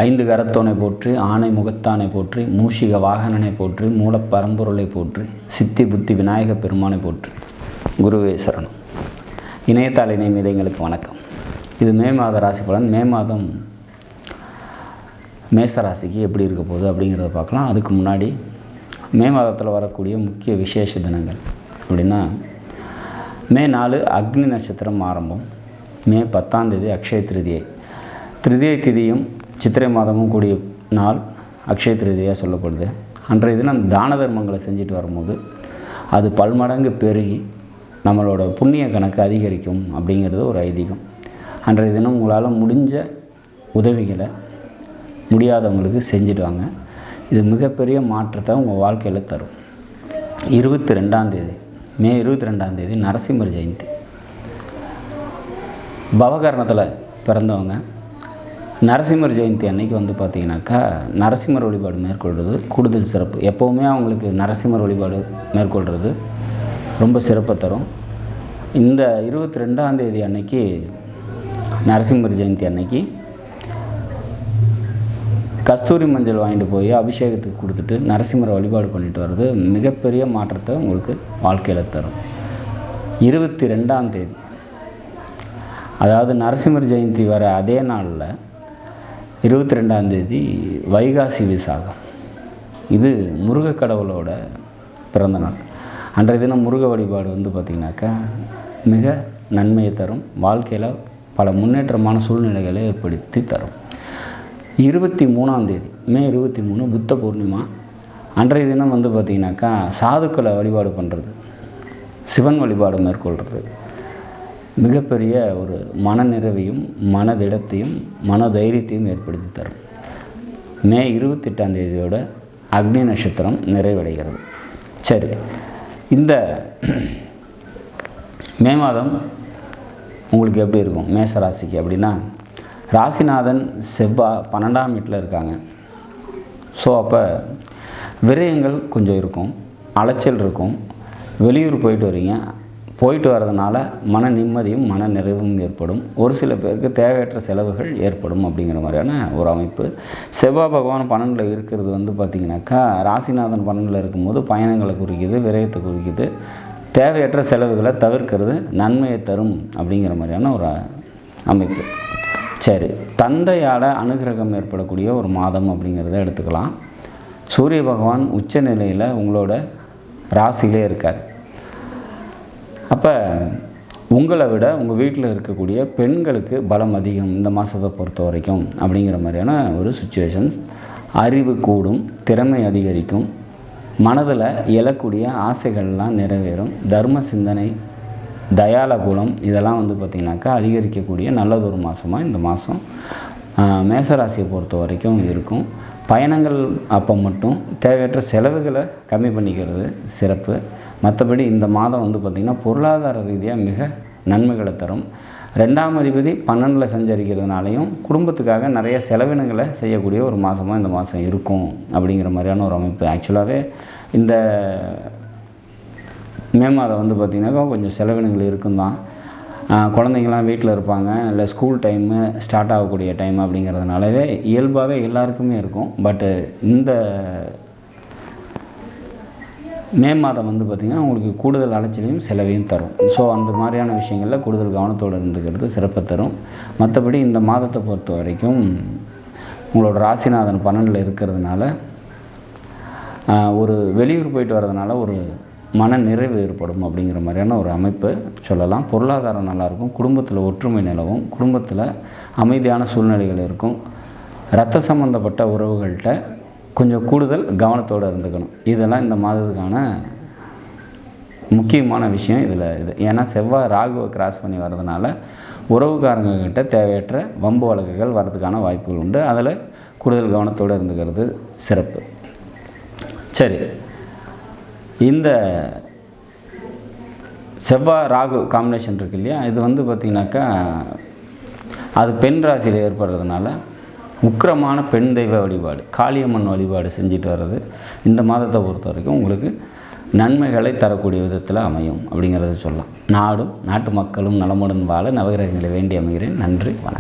ஐந்து கரத்தோனை போற்றி, ஆனை முகத்தானை போற்றி, மூஷிக வாகனனை போற்றி, மூலப்பரம்பொருளை போற்றி, சித்தி புத்தி விநாயக பெருமானை போற்றி. குருவே சரணம். இணையத்தாள் இணை மீதங்களுக்கு வணக்கம். இது மே மாத ராசி பலன். மே மாதம் மேசராசிக்கு எப்படி இருக்க போகுது அப்படிங்கிறத பார்க்கலாம். அதுக்கு முன்னாடி மே மாதத்தில் வரக்கூடிய முக்கிய விசேஷ தினங்கள் அப்படின்னா, மே 4 அக்னி நட்சத்திரம் ஆரம்பம். மே 10 அக்ஷய திருதியை. திருதியை திதியும் சித்திரை மாதமும் கூடிய நாள் அக்ஷய திருதியாக சொல்லப்படுது. அன்றைய தினம் தான தர்மங்களை செஞ்சுட்டு வரும்போது அது பல்மடங்கு பெருகி நம்மளோட புண்ணிய கணக்கு அதிகரிக்கும் அப்படிங்கிறது ஒரு ஐதீகம். அன்றைய தினம் உங்களால் முடிஞ்ச உதவிகளை முடியாதவங்களுக்கு செஞ்சுட்டு வாங்க. இது மிகப்பெரிய மாற்றத்தை உங்கள் வாழ்க்கையில் தரும். 22 மே 22 நரசிம்மர் ஜெயந்தி. பவகரணத்தில் பிறந்தவங்க நரசிம்மர் ஜெயந்தி அன்னைக்கு பார்த்திங்கனாக்கா நரசிம்மர் வழிபாடு மேற்கொள்வது கூடுதல் சிறப்பு. எப்போவுமே அவங்களுக்கு நரசிம்மர் வழிபாடு மேற்கொள்கிறது ரொம்ப சிறப்பை தரும். இந்த 22 அன்னைக்கு நரசிம்மர் ஜெயந்தி அன்னைக்கு கஸ்தூரி மஞ்சள் வாங்கிட்டு போய் அபிஷேகத்துக்கு கொடுத்துட்டு நரசிம்மரை வழிபாடு பண்ணிட்டு வர்றது மிகப்பெரிய மாற்றத்தை உங்களுக்கு வாழ்க்கையில் தரும். 22 அதாவது நரசிம்மர் ஜெயந்தி வர அதே நாளில் 22 வைகாசி விசாகம். இது முருக கடவுளோட பிறந்த நாள். அன்றைய தினம் முருக வழிபாடு பார்த்திங்கனாக்கா மிக நன்மையை தரும். வாழ்க்கையில் பல முன்னேற்றமான சூழ்நிலைகளை ஏற்படுத்தி தரும். 23 மே 23 புத்த பூர்ணிமா. அன்றைய தினம் பார்த்திங்கனாக்கா சாதுக்களை வழிபாடு பண்ணுறது, சிவன் வழிபாடு மேற்கொள்கிறது மிகப்பெரிய ஒரு மனநிறைவையும் மனதிடத்தையும் மனதைரியத்தையும் ஏற்படுத்தி தரும். மே 28 அக்னி நட்சத்திரம் நிறைவடைகிறது. சரி, இந்த மே மாதம் உங்களுக்கு எப்படி இருக்கும் மேசராசிக்கு அப்படின்னா, ராசிநாதன் செவ்வாய் 12ஆம் வீட்டில் இருக்காங்க. ஸோ அப்போ விரயங்கள் கொஞ்சம் இருக்கும், அலைச்சல் இருக்கும். வெளியூர் போயிட்டு வர்றதுனால மன நிம்மதியும் மன நிறைவும் ஏற்படும். ஒரு சில பேருக்கு தேவையற்ற செலவுகள் ஏற்படும் அப்படிங்கிற மாதிரியான ஒரு அமைப்பு. செவ்வாய் பகவான் 12 இருக்கிறது பார்த்திங்கனாக்கா ராசிநாதன் 12 இருக்கும்போது பயணங்களை குறிக்குது, விரயத்தை குறிக்குது. தேவையற்ற செலவுகளை தவிர்க்கிறது நன்மையை தரும் அப்படிங்கிற மாதிரியான ஒரு அமைப்பு. சரி, தந்தையால் அனுகிரகம் ஏற்படக்கூடிய ஒரு மாதம் அப்படிங்கிறத எடுத்துக்கலாம். சூரிய பகவான் உச்ச நிலையில் உங்களோட ராசியிலே இருக்கார். அப்போ உங்களை விட உங்கள் வீட்டில் இருக்கக்கூடிய பெண்களுக்கு பலம் அதிகம் இந்த மாதத்தை பொறுத்த வரைக்கும் அப்படிங்கிற மாதிரியான ஒரு சுச்சுவேஷன்ஸ். அறிவு கூடும், திறமை அதிகரிக்கும், மனதில் எழக்கூடிய ஆசைகள்லாம் நிறைவேறும். தர்ம சிந்தனை, தயால குணம் இதெல்லாம் பார்த்திங்கனாக்கா அதிகரிக்கக்கூடிய நல்லதொரு மாதமாக இந்த மாதம் மேசராசியை பொறுத்த வரைக்கும் இருக்கும். பயணங்கள் அப்போ மட்டும் தேவையற்ற செலவுகளை கம்மி பண்ணிக்கிறது சிறப்பு. மற்றபடி இந்த மாதம் பார்த்திங்கன்னா பொருளாதார ரீதியாக மிக நன்மைகளை தரும். 2ஆம் அதிபதி 12 சஞ்சரிக்கிறதுனாலையும் குடும்பத்துக்காக நிறைய செலவினங்களை செய்யக்கூடிய ஒரு மாதமாக இந்த மாதம் இருக்கும் அப்படிங்கிற மாதிரியான ஒரு அமைப்பு. ஆக்சுவலாகவே இந்த மே மாதம் பார்த்திங்கனாக்கா கொஞ்சம் செலவினங்கள் இருக்கும் தான். குழந்தைங்களாம் வீட்டில் இருப்பாங்க, இல்லை ஸ்கூல் டைமு ஸ்டார்ட் ஆகக்கூடிய டைம் அப்படிங்கிறதுனாலவே இயல்பாகவே எல்லாருக்குமே இருக்கும். பட்டு இந்த மே மாதம் பார்த்திங்கன்னா உங்களுக்கு கூடுதல் அலைச்சலையும் செலவையும் தரும். ஸோ அந்த மாதிரியான விஷயங்களில் கூடுதல் கவனத்தோடு இருந்துக்கிறது சிறப்பை தரும். மற்றபடி இந்த மாதத்தை பொறுத்த வரைக்கும் உங்களோட ராசிநாதன் 12 இருக்கிறதுனால ஒரு வெளியூர் போயிட்டு வர்றதுனால ஒரு மன நிறைவு ஏற்படும் அப்படிங்கிற மாதிரியான ஒரு அமைப்பு சொல்லலாம். பொருளாதாரம் நல்லாயிருக்கும், குடும்பத்தில் ஒற்றுமை நிலவும், குடும்பத்தில் அமைதியான சூழ்நிலைகள் இருக்கும். இரத்த சம்பந்தப்பட்ட உறவுகள்கிட்ட கொஞ்சம் கூடுதல் கவனத்தோடு இருந்துக்கணும். இதெல்லாம் இந்த மாதத்துக்கான முக்கியமான விஷயம். இது ஏன்னா செவ்வாய் ராகுவை கிராஸ் பண்ணி வர்றதுனால உறவுக்காரங்கக்கிட்ட தேவையற்ற வம்பு வழக்குகள் வர்றதுக்கான வாய்ப்புகள் உண்டு. அதில் கூடுதல் கவனத்தோடு இருந்துக்கிறது சிறப்பு. சரி, இந்த செவ்வாய் ராகு காம்பினேஷன் இருக்கு இல்லையா, இது பார்த்திங்கனாக்கா அது பெண் ராசியில் ஏற்படுறதுனால உக்கிரமான பெண் தெய்வ வழிபாடு, காளியம்மன் வழிபாடு செஞ்சுட்டு வர்றது இந்த மாதத்தை பொறுத்த வரைக்கும் உங்களுக்கு நன்மைகளை தரக்கூடிய விதத்தில் அமையும் அப்படிங்கிறத சொல்லலாம். நாடும் நாட்டு மக்களும் நலமுடன் வாழ நவகிரகங்களை வேண்டி அமைகிறேன். நன்றி, வணக்கம்.